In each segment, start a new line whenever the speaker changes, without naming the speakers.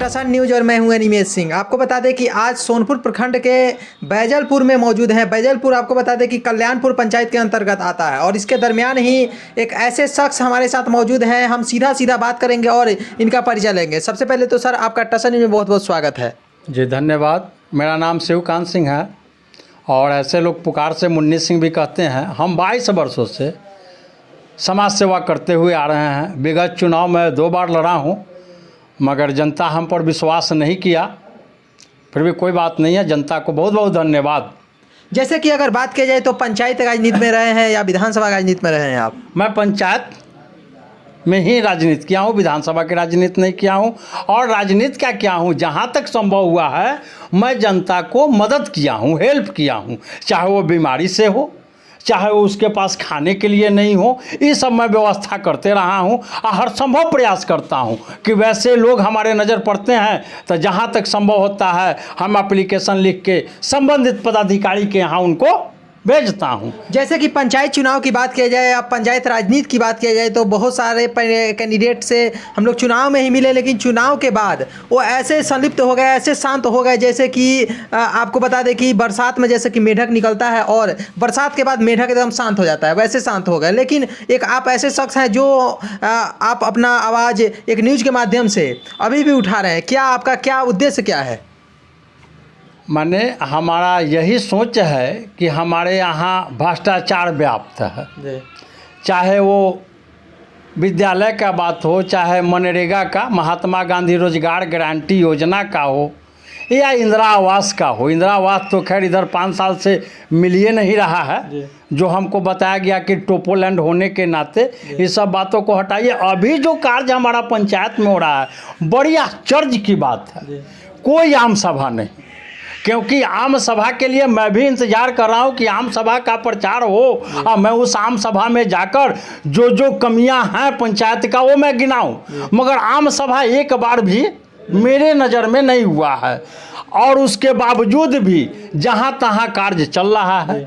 टसन news और मैं हूं अनिमेश सिंह। आपको बता दें कि आज सोनपुर प्रखंड के बैजलपुर में मौजूद हैं। बैजलपुर आपको बता दें कि कल्याणपुर पंचायत के अंतर्गत आता है और इसके दरमियान ही एक ऐसे शख्स हमारे साथ मौजूद हैं। हम सीधा बात करेंगे और इनका परिचय लेंगे। सबसे पहले तो सर आपका टसन न्यूज में बहुत बहुत स्वागत है।
जी धन्यवाद। मेरा नाम शिवकांत सिंह है और ऐसे लोग पुकार से मुन्नी सिंह भी कहते हैं। हम 22 वर्षों से समाज सेवा करते हुए आ रहे हैं। विगत चुनाव में 2 बार लड़ा हूँ, मगर जनता हम पर विश्वास नहीं किया। फिर भी कोई बात नहीं है, जनता को बहुत बहुत धन्यवाद।
जैसे कि अगर बात की जाए तो पंचायत राजनीति में रहे हैं या विधानसभा राजनीति में रहे हैं आप?
मैं पंचायत में ही राजनीति किया हूँ, विधानसभा की राजनीति नहीं किया हूँ। और राजनीति क्या किया हूँ, जहाँ तक संभव हुआ है मैं जनता को मदद किया हूँ, हेल्प किया हूँ। चाहे वो बीमारी से हो, चाहे वो उसके पास खाने के लिए नहीं हो, ये सब मैं व्यवस्था करते रहा हूँ और हर संभव प्रयास करता हूँ कि वैसे लोग हमारे नज़र पड़ते हैं तो जहाँ तक संभव होता है हम एप्लीकेशन लिख के संबंधित पदाधिकारी के यहाँ उनको भेजता हूँ।
जैसे कि पंचायत चुनाव की बात की जाए या पंचायत राजनीति की बात की जाए तो बहुत सारे कैंडिडेट से हम लोग चुनाव में ही मिले, लेकिन चुनाव के बाद वो ऐसे संलिप्त हो गए, ऐसे शांत हो गए जैसे कि आपको बता दें कि बरसात में जैसे कि मेढक निकलता है और बरसात के बाद मेढक एकदम शांत हो जाता है, वैसे शांत हो गए। लेकिन एक आप ऐसे शख्स हैं जो आप अपना आवाज़ एक न्यूज़ के माध्यम से अभी भी उठा रहे हैं। क्या आपका क्या उद्देश्य क्या है?
माने हमारा यही सोच है कि हमारे यहाँ भ्रष्टाचार व्याप्त है। चाहे वो विद्यालय का बात हो, चाहे मनरेगा का, महात्मा गांधी रोजगार गारंटी योजना का हो, या इंदिरा आवास का हो। इंदिरा आवास तो खैर इधर 5 साल से मिल ही नहीं रहा है, जो हमको बताया गया कि टोपोलैंड होने के नाते ये सब बातों को हटाइए। अभी जो कार्य हमारा पंचायत में हो रहा है, बड़ी आश्चर्य की बात है। कोई आम सभा नहीं, क्योंकि आम सभा के लिए मैं भी इंतज़ार कर रहा हूँ कि आम सभा का प्रचार हो और मैं उस आम सभा में जाकर जो जो कमियां हैं पंचायत का वो मैं गिनाऊँ। मगर आम सभा एक बार भी मेरे नज़र में नहीं हुआ है और उसके बावजूद भी जहाँ तहाँ कार्य चल रहा है।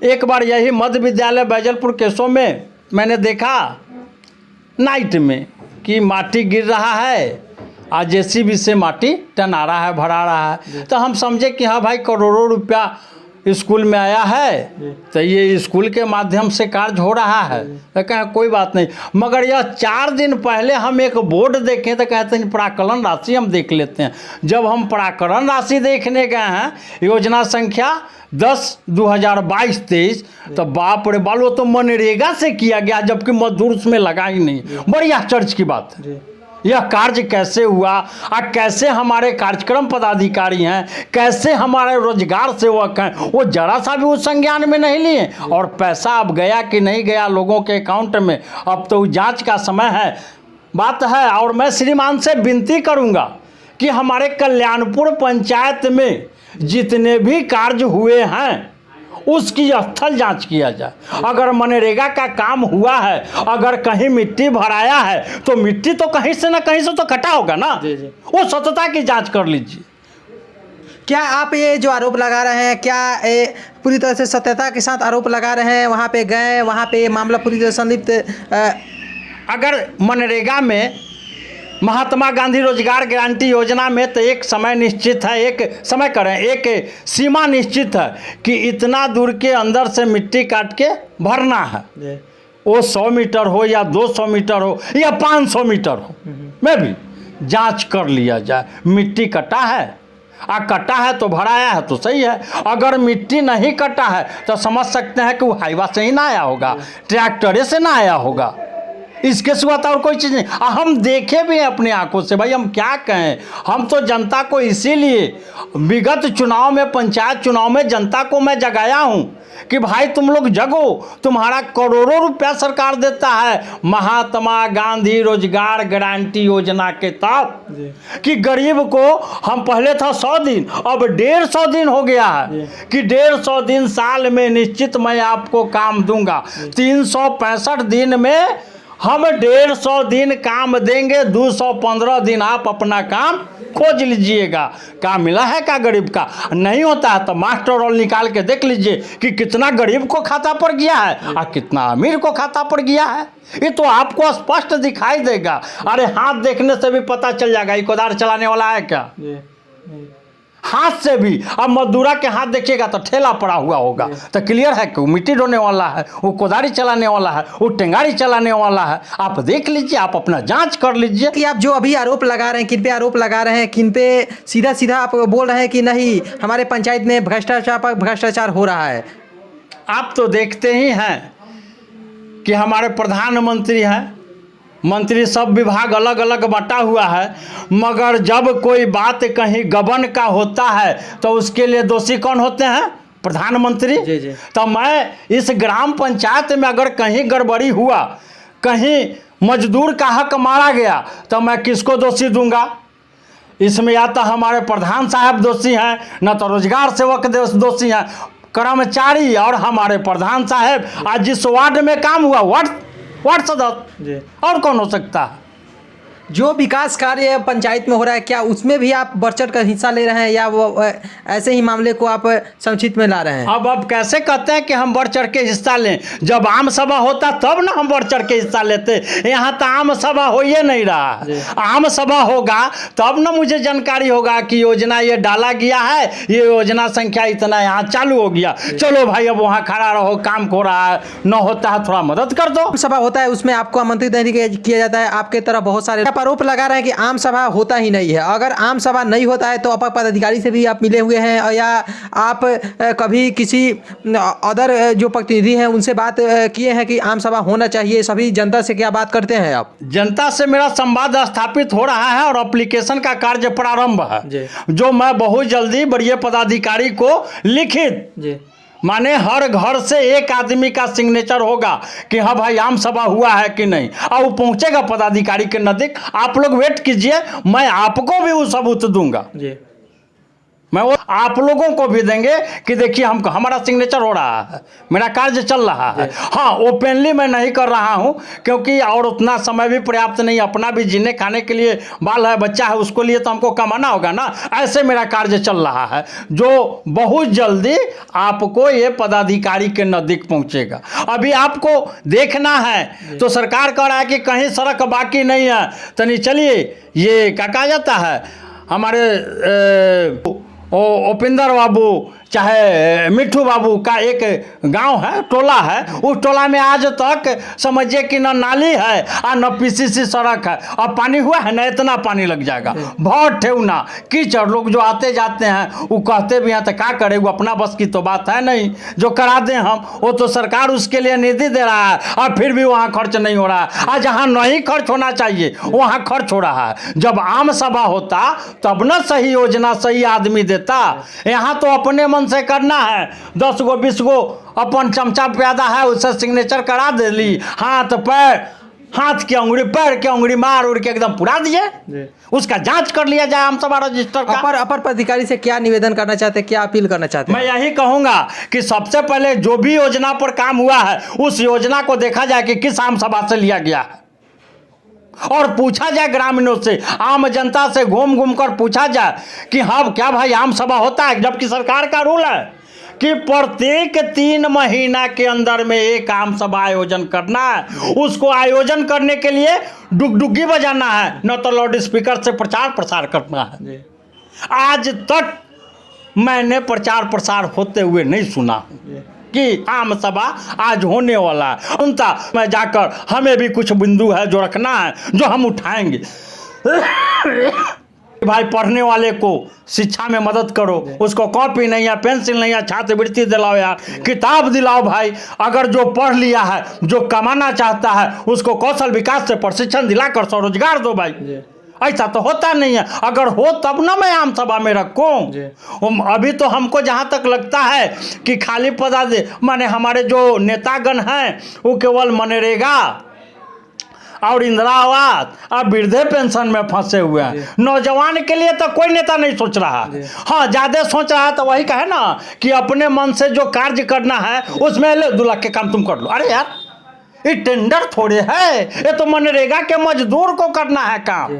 एक बार यही मध्य विद्यालय बैजलपुर केसों में मैंने देखा नाइट में कि माटी गिर रहा है, आज जेसीबी से माटी टना रहा है, भरा रहा है। तो हम समझे कि हाँ भाई करोड़ों रुपया स्कूल में आया है, तो ये स्कूल के माध्यम से कार्य हो रहा है। तो कहें कोई बात नहीं। मगर यह 4 दिन पहले हम एक बोर्ड देखें तो कहते हैं प्राकलन राशि हम देख लेते हैं। जब हम प्राकलन राशि देखने गए हैं, योजना संख्या 10/2022-23, तो बाप रे बाल, वो तो मनरेगा से किया गया जबकि मजदूर उसमें लगा ही नहीं। बड़ी आश्चर्य की बात है। यह कार्य कैसे हुआ और कैसे हमारे कार्यक्रम पदाधिकारी हैं, कैसे हमारे रोजगार सेवक हैं, वो जरा सा भी उस संज्ञान में नहीं लिए। और पैसा अब गया कि नहीं गया लोगों के अकाउंट में, अब तो जांच का समय है, बात है। और मैं श्रीमान से विनती करूंगा कि हमारे कल्याणपुर पंचायत में जितने भी कार्य हुए हैं उसकी स्थल जांच किया जाए। अगर मनरेगा का काम हुआ है, अगर कहीं मिट्टी भराया है तो मिट्टी तो कहीं से ना कहीं से तो कटा होगा ना। वो सत्यता की जांच कर लीजिए।
क्या आप ये जो आरोप लगा रहे हैं, क्या पूरी तरह से सत्यता के साथ आरोप लगा रहे हैं? वहाँ पे गए, वहाँ पे मामला पूरी तरह संलिप्त?
अगर मनरेगा में महात्मा गांधी रोजगार गारंटी योजना में तो एक समय निश्चित है, एक समय करें, एक सीमा निश्चित है कि इतना दूर के अंदर से मिट्टी काट के भरना है। वो 100 मीटर हो या 200 मीटर हो या 500 मीटर हो, मैं भी जांच कर लिया जाए। मिट्टी कटा है, कटा है तो भराया है तो सही है। अगर मिट्टी नहीं कटा है तो समझ सकते हैं कि वो हाईवा से ही ना आया होगा, ट्रैक्टरे से ना आया होगा, इसके सिवा और कोई चीज़ नहीं। हम देखे भी हैं अपनी आंखों से। भाई हम क्या कहें, हम तो जनता को इसीलिए विगत चुनाव में, पंचायत चुनाव में जनता को मैं जगाया हूं कि भाई तुम लोग जगो, तुम्हारा करोड़ों रुपया सरकार देता है महात्मा गांधी रोजगार गारंटी योजना के तहत, कि गरीब को हम पहले था 100 दिन, अब 150 दिन हो गया है कि 150 दिन साल में निश्चित मैं आपको काम दूंगा। 365 दिन में हम 150 दिन काम देंगे, 215 दिन आप अपना काम खोज लीजिएगा। काम मिला है क्या गरीब का? नहीं होता है तो मास्टर रोल निकाल के देख लीजिए कि कितना गरीब को खाता पड़ गया है और कितना अमीर को खाता पड़ गया है। ये तो आपको स्पष्ट दिखाई देगा। अरे हाथ देखने से भी पता चल जाएगा ये कोदार चलाने वाला है क्या। हाथ से भी। अब मजदूरा के हाथ देखिएगा तो ठेला पड़ा हुआ होगा, तो क्लियर है कि वो मिट्टी ढोने वाला है, वो कोदारी चलाने वाला है, वो टेंगारी चलाने वाला है। आप देख लीजिए, आप अपना जांच कर लीजिए
कि आप जो अभी आरोप लगा रहे हैं, किन पे आरोप लगा रहे हैं, किन पे सीधा सीधा आप बोल रहे हैं कि नहीं हमारे पंचायत में भ्रष्टाचार पर भ्रष्टाचार हो रहा है।
आप तो देखते ही हैं कि हमारे प्रधानमंत्री हैं, मंत्री सब विभाग अलग अलग बटा हुआ है, मगर जब कोई बात कहीं गबन का होता है तो उसके लिए दोषी कौन होते हैं? प्रधानमंत्री।
जी जी।
तो मैं इस ग्राम पंचायत में अगर कहीं गड़बड़ी हुआ, कहीं मजदूर का हक मारा गया, तो मैं किसको दोषी दूंगा? इसमें या तो हमारे प्रधान साहब दोषी हैं, न तो रोजगार सेवक दोषी हैं, कर्मचारी और हमारे प्रधान साहब। आज जिस वार्ड में काम हुआ वार्ड सदस्य, और कौन हो सकता है?
जो विकास कार्य पंचायत में हो रहा है क्या उसमें भी आप बढ़ चढ़ कर हिस्सा ले रहे हैं या वो ऐसे ही मामले को आप संचित में ला रहे हैं?
अब कैसे कहते हैं कि हम बढ़ चढ़ के हिस्सा लें? जब आम सभा होता तब ना हम बढ़ चढ़ के हिस्सा लेते। यहाँ तो आम सभा हो ही नहीं रहा। आम सभा होगा तब ना मुझे जानकारी होगा कि योजना ये डाला गया है, ये योजना संख्या इतना यहाँ चालू हो गया, चलो भाई अब वहाँ खड़ा रहो, काम हो रहा है, न होता है थोड़ा मदद कर दो।
सभा होता है उसमें आपको आमंत्रित नहीं किया जाता है। आपके तरफ बहुत सारे आरोप लगा रहे हैं कि आम सभा होता ही नहीं है। अगर आम सभा नहीं होता है तो अपर पदाधिकारी से भी आप मिले हुए हैं और या आप कभी किसी अदर जो प्रतिनिधि हैं उनसे बात किए हैं कि आम सभा होना चाहिए? सभी जनता से क्या बात करते हैं आप?
जनता से मेरा संवाद स्थापित हो रहा है और एप्लीकेशन का कार्य प्रारंभ है, जो मैं बहुत जल्दी बड़े पदाधिकारी को लिखित माने हर घर से एक आदमी का सिग्नेचर होगा कि हाँ भाई आम सभा हुआ है कि नहीं, और वो पहुंचेगा पदाधिकारी के नजदीक। आप लोग वेट कीजिए, मैं आपको भी वो सबूत दूंगा। मैं वो आप लोगों को भी देंगे कि देखिए हमको हमारा सिग्नेचर हो रहा है, मेरा कार्य चल रहा है। हाँ, ओपनली मैं नहीं कर रहा हूँ क्योंकि और उतना समय भी पर्याप्त नहीं, अपना भी जीने खाने के लिए बाल है, बच्चा है, उसको लिए तो हमको कमाना होगा ना। ऐसे मेरा कार्य चल रहा है जो बहुत जल्दी आपको ये पदाधिकारी के नज़दीक पहुँचेगा। अभी आपको देखना है तो सरकार कह रहा है कि कहीं सड़क बाकी नहीं है, तो नहीं चलिए ये क्या कहा जाता है हमारे उपेंद्र बाबू चाहे मिट्ठू बाबू का एक गांव है, टोला है, उस टोला में आज तक समझिए कि न नाली है और न पीसीसी सड़क है। अब पानी हुआ है ना, इतना पानी लग जाएगा, बहुत ठेवना कीचड़। लोग जो आते जाते हैं वो कहते भी हैं तो क्या करें, वो अपना बस की तो बात है नहीं जो करा दें हम, वो तो सरकार उसके लिए निधि दे रहा है और फिर भी वहाँ खर्च नहीं हो रहा है। आज जहाँ नहीं खर्च होना चाहिए वहाँ खर्च हो रहा है। जब आम सभा होता तब न सही योजना सही आदमी देता। यहाँ तो अपने मन से करना है, 10 गो 20 गो अपन चमचा प्यादा है उससे सिग्नेचर करा दे ली, हाथ पैर, हाथ की उंगली पैर की उंगली मार उड़ के एकदम पुरा दिए, उसका जांच कर लिया जाए आम सभा रजिस्टर का।
अपर पदाधिकारी से क्या निवेदन करना चाहते हैं, क्या अपील करना चाहते हैं?
मैं यही कहूंगा कि सबसे पहले जो भी योजना पर काम हुआ है उस योजना को देखा जाए कि किस आम सभा से लिया गया है, और पूछा जाए ग्रामीणों से, आम जनता से घूम घूम कर पूछा जाए कि हाँ क्या भाई आम सभा होता है? जबकि सरकार का रूल है कि प्रत्येक 3 महीना के अंदर में एक आम सभा आयोजन करना है। उसको आयोजन करने के लिए डुगडुगी बजाना है, न तो लाउड स्पीकर से प्रचार प्रसार करना है। आज तक मैंने प्रचार प्रसार होते हुए नहीं सुना कि आम सभा आज होने वाला है। उनता मैं जाकर हमें भी कुछ बिंदु है जो रखना है, जो हम उठाएंगे। भाई पढ़ने वाले को शिक्षा में मदद करो, उसको कॉपी नहीं है, पेंसिल नहीं है, छात्रवृत्ति दिलाओ यार, किताब दिलाओ भाई। अगर जो पढ़ लिया है, जो कमाना चाहता है, उसको कौशल विकास से प्रशिक्षण दिलाकर स्वरोजगार दो भाई। ऐसा तो होता नहीं है, अगर हो तब ना मैं आम सभा में रखूं। अभी तो हमको जहाँ तक लगता है कि खाली माने हमारे जो नेतागण हैं वो केवल मनरेगा और इंदिरा आवास और वृद्धे पेंशन में फंसे हुए हैं। नौजवान के लिए तो कोई नेता नहीं सोच रहा। हाँ, ज्यादा सोच रहा है तो वही कहे ना कि अपने मन से जो कार्य करना है उसमें ले 2 लाख के काम तुम कर लो। अरे यार ये टेंडर थोड़े है, ये तो मनरेगा के मजदूर को करना है काम।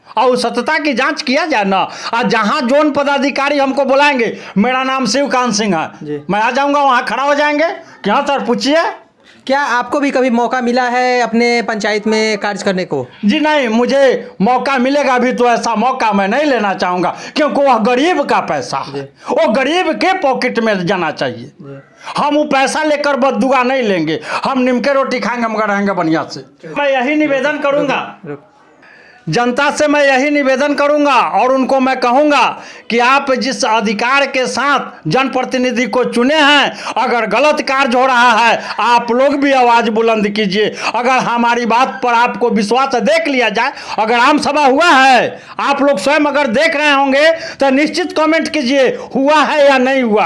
और सत्यता की जांच किया जाए ना। और जहां जोन पदाधिकारी हमको बुलाएंगे, मेरा नाम शिवकांत सिंह है, मैं आ जाऊंगा, वहां खड़ा हो जाएंगे कि हाँ सर पूछिए।
क्या आपको भी कभी मौका मिला है अपने पंचायत में कार्य करने को?
जी नहीं, मुझे मौका मिलेगा भी तो ऐसा मौका मैं नहीं लेना चाहूँगा, क्योंकि वह गरीब का पैसा है, वो गरीब के पॉकेट में जाना चाहिए। हम वो पैसा लेकर बददुआ नहीं लेंगे, हम निमके रोटी खाएंगे मगर रहेंगे बढ़िया से। मैं यही निवेदन करूँगा जनता से, मैं यही निवेदन करूंगा और उनको मैं कहूंगा कि आप जिस अधिकार के साथ जनप्रतिनिधि को चुने हैं, अगर गलत कार्य हो रहा है आप लोग भी आवाज़ बुलंद कीजिए। अगर हमारी बात पर आपको विश्वास देख लिया जाए, अगर आम सभा हुआ है, आप लोग स्वयं अगर देख रहे होंगे तो निश्चित कमेंट कीजिए हुआ है या नहीं हुआ।